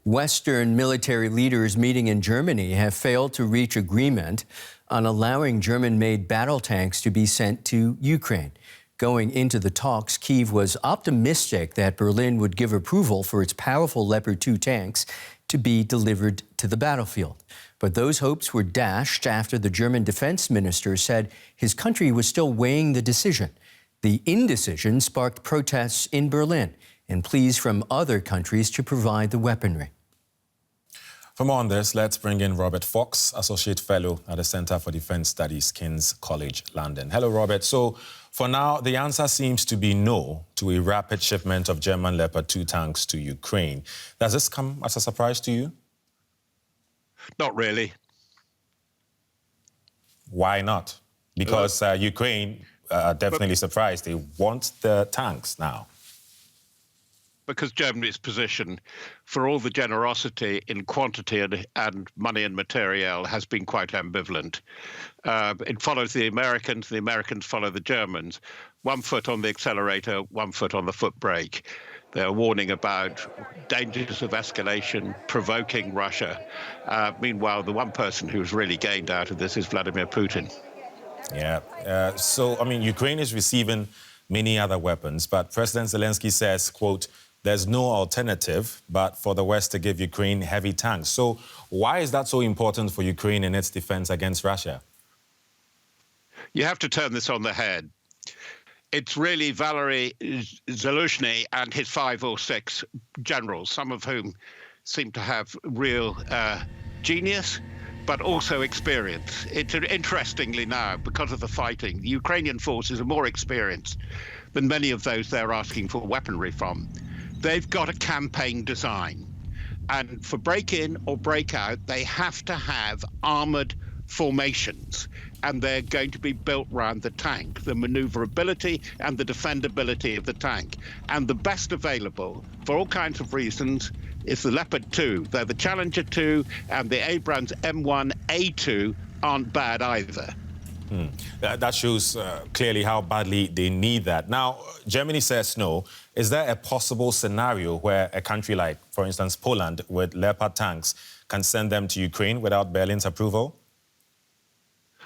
Western military leaders meeting in Germany have failed to reach agreement on allowing German-made battle tanks to be sent to Ukraine. Going into the talks, Kyiv was optimistic that Berlin would give approval for its powerful Leopard 2 tanks to be delivered to the battlefield. But those hopes were dashed after the German defense minister said his country was still weighing the decision. The indecision sparked protests in Berlin and pleas from other countries to provide the weaponry. For more on this, let's bring in Robert Fox, Associate Fellow at the Center for Defense Studies, King's College London. Hello, Robert. So, for now, the answer seems to be no to a rapid shipment of German Leopard 2 tanks to Ukraine. Does this come as a surprise to you? Not really. Why not? Because Ukraine are definitely surprised. They want the tanks now. Because Germany's position, for all the generosity in quantity and money and material, has been quite ambivalent. It follows the Americans follow the Germans. 1 foot on the accelerator, 1 foot on the foot brake. They're warning about dangers of escalation, provoking Russia. Meanwhile, the one person who's really gained out of this is Vladimir Putin. Yeah. So, I mean, Ukraine is receiving many other weapons, but President Zelensky says, quote, there's no alternative but for the West to give Ukraine heavy tanks. So why is that so important for Ukraine in its defense against Russia? You have to turn this on the head. It's really Valery Zaluzhny and his 5 or 6 generals, some of whom seem to have real genius, but also experience. It's interestingly now, because of the fighting, the Ukrainian forces are more experienced than many of those they're asking for weaponry from. They've got a campaign design, and for break-in or break-out, they have to have armoured formations, and they're going to be built around the tank, the manoeuvrability and the defendability of the tank. And the best available, for all kinds of reasons, is the Leopard 2. They're the Challenger 2, and the Abrams M1A2 aren't bad either. That shows clearly how badly they need that. Now, Germany says no. Is there a possible scenario where a country like, for instance, Poland, with Leopard tanks, can send them to Ukraine without Berlin's approval?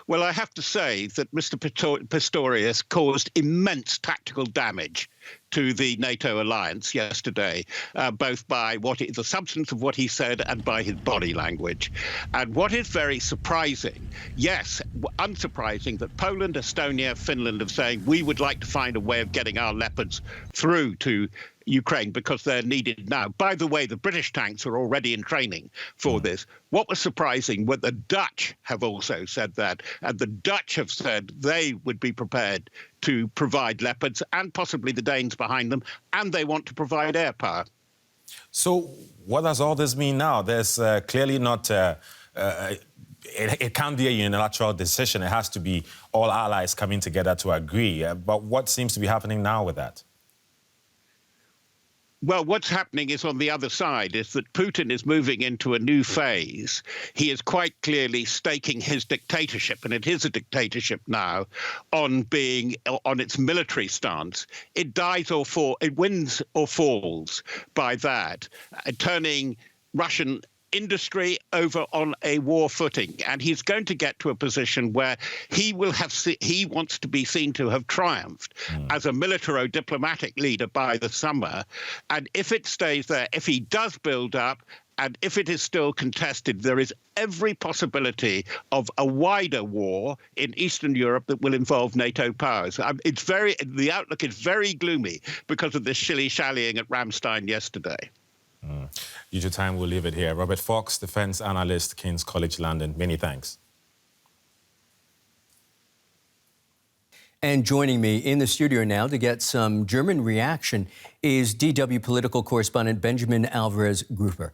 Well, I have to say that Mr. Pistorius caused immense tactical damage to the NATO alliance yesterday, both by the substance of what he said and by his body language. And what is very surprising, yes, unsurprising, that Poland, Estonia, Finland are saying we would like to find a way of getting our Leopards through to Ukraine because they're needed now. By the way, the British tanks are already in training for this. What was surprising was the Dutch have also said that, and the Dutch have said they would be prepared to provide Leopards and possibly the Danes behind them, and they want to provide air power. So what does all this mean now? There's clearly not... It can't be a unilateral decision. It has to be all allies coming together to agree. But what seems to be happening now with that? Well, what's happening is on the other side is that Putin is moving into a new phase. He is quite clearly staking his dictatorship, and it is a dictatorship now, on its military stance. It dies or it wins or falls by that, turning Russian industry over on a war footing, and he's going to get to a position where he wants to be seen to have triumphed as a militaro-diplomatic leader by the summer. And if it stays there, if he does build up, and if it is still contested, there is every possibility of a wider war in Eastern Europe that will involve NATO powers. The outlook is very gloomy because of this shilly-shallying at Ramstein yesterday. Due to time, we'll leave it here. Robert Fox, defense analyst, King's College London. Many thanks. And joining me in the studio now to get some German reaction is DW political correspondent Benjamin Alvarez-Gruber.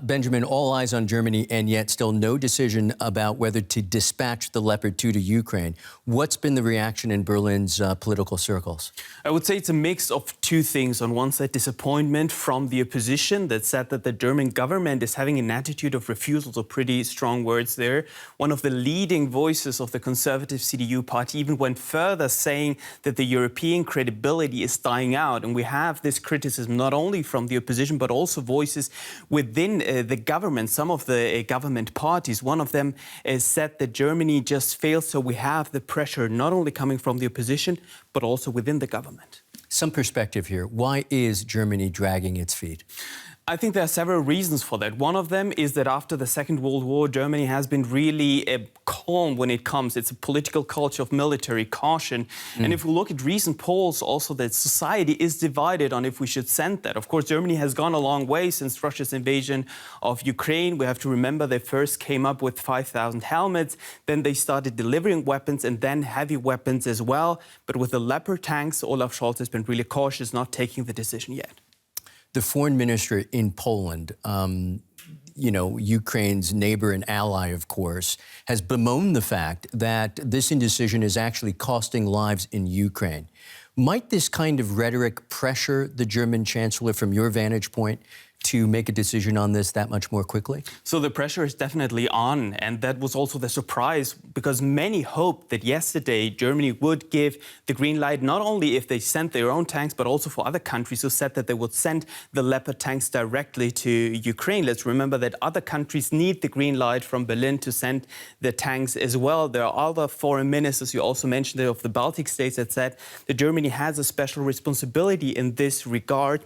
Benjamin, all eyes on Germany and yet still no decision about whether to dispatch the Leopard 2 to Ukraine. What's been the reaction in Berlin's political circles? I would say it's a mix of two things. On one side, disappointment from the opposition that said that the German government is having an attitude of refusal, so pretty strong words there. One of the leading voices of the conservative CDU party even went further together saying that the European credibility is dying out. And we have this criticism not only from the opposition, but also voices within the government, some of the government parties. One of them said that Germany just failed, so we have the pressure not only coming from the opposition, but also within the government. Some perspective here. Why is Germany dragging its feet? I think there are several reasons for that. One of them is that after the Second World War, Germany has been really calm when it comes. It's a political culture of military caution. And if we look at recent polls, also that society is divided on if we should send that. Of course, Germany has gone a long way since Russia's invasion of Ukraine. We have to remember they first came up with 5,000 helmets, then they started delivering weapons and then heavy weapons as well. But with the Leopard tanks, Olaf Scholz has been really cautious, not taking the decision yet. The foreign minister in Poland, Ukraine's neighbor and ally, of course, has bemoaned the fact that this indecision is actually costing lives in Ukraine. Might this kind of rhetoric pressure the German chancellor, from your vantage point, to make a decision on this that much more quickly? So the pressure is definitely on, and that was also the surprise, because many hoped that yesterday Germany would give the green light, not only if they sent their own tanks, but also for other countries who said that they would send the Leopard tanks directly to Ukraine. Let's remember that other countries need the green light from Berlin to send the tanks as well. There are other foreign ministers, you also mentioned of the Baltic states, that said that Germany has a special responsibility in this regard,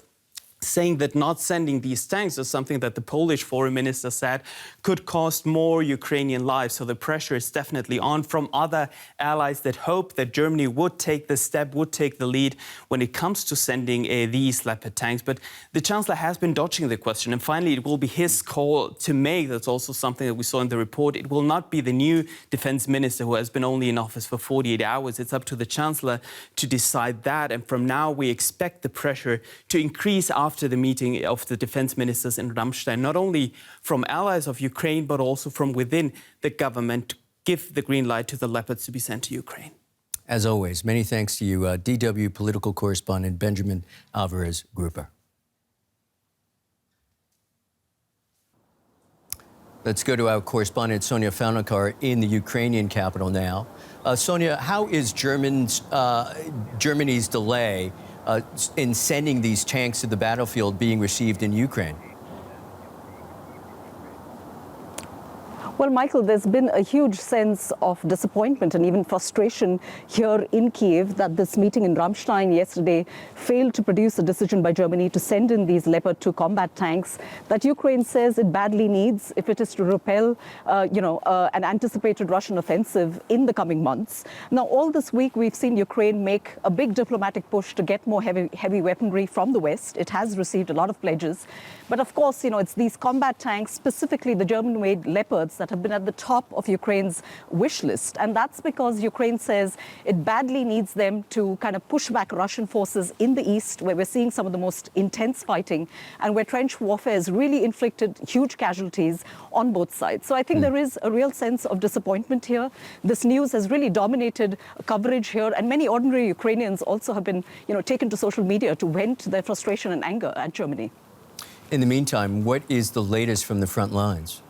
saying that not sending these tanks is something that the Polish foreign minister said could cost more Ukrainian lives. So the pressure is definitely on from other allies that hope that Germany would take the step, would take the lead when it comes to sending these Leopard tanks. But the Chancellor has been dodging the question, and finally it will be his call to make. That's also something that we saw in the report. It will not be the new defense minister who has been only in office for 48 hours. It's up to the Chancellor to decide that. And from now we expect the pressure to increase after the meeting of the defense ministers in Ramstein, not only from allies of Ukraine, but also from within the government, to give the green light to the Leopards to be sent to Ukraine. As always, many thanks to you, DW political correspondent Benjamin Alvarez-Gruber. Let's go to our correspondent Sonia Falnikar in the Ukrainian capital now. Sonia, how is Germany's delay in sending these tanks to the battlefield being received in Ukraine? Well, Michael, there's been a huge sense of disappointment and even frustration here in Kyiv that this meeting in Ramstein yesterday failed to produce a decision by Germany to send in these Leopard 2 combat tanks that Ukraine says it badly needs if it is to repel, an anticipated Russian offensive in the coming months. Now, all this week, we've seen Ukraine make a big diplomatic push to get more heavy weaponry from the West. It has received a lot of pledges. But of course, it's these combat tanks, specifically the German-made Leopards, that have been at the top of Ukraine's wish list. And that's because Ukraine says it badly needs them to kind of push back Russian forces in the east, where we're seeing some of the most intense fighting and where trench warfare has really inflicted huge casualties on both sides. So I think there is a real sense of disappointment here. This news has really dominated coverage here, and many ordinary Ukrainians also have been, taken to social media to vent their frustration and anger at Germany. In the meantime, what is the latest from the front lines?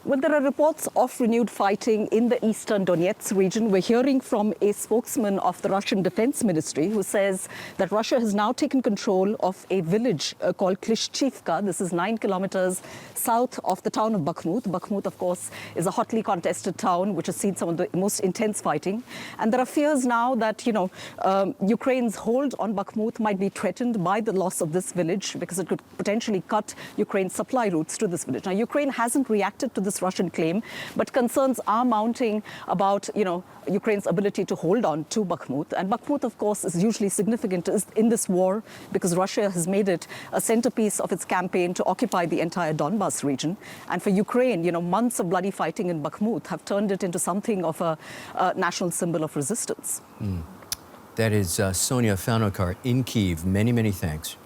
Well, there are reports of renewed fighting in the eastern Donetsk region. We're hearing from a spokesman of the Russian Defense Ministry who says that Russia has now taken control of a village called Klishchivka. This is 9 kilometers south of the town of Bakhmut. Bakhmut, of course, is a hotly contested town which has seen some of the most intense fighting. And there are fears now that, Ukraine's hold on Bakhmut might be threatened by the loss of this village because it could potentially cut Ukraine's supply routes to this village. Now, Ukraine hasn't reacted to this Russian claim, but concerns are mounting about, Ukraine's ability to hold on to Bakhmut. And Bakhmut, of course, is hugely significant in this war because Russia has made it a centerpiece of its campaign to occupy the entire Donbas region. And for Ukraine, months of bloody fighting in Bakhmut have turned it into something of a national symbol of resistance. That is Sonia Falnikar in Kyiv. Many, many thanks.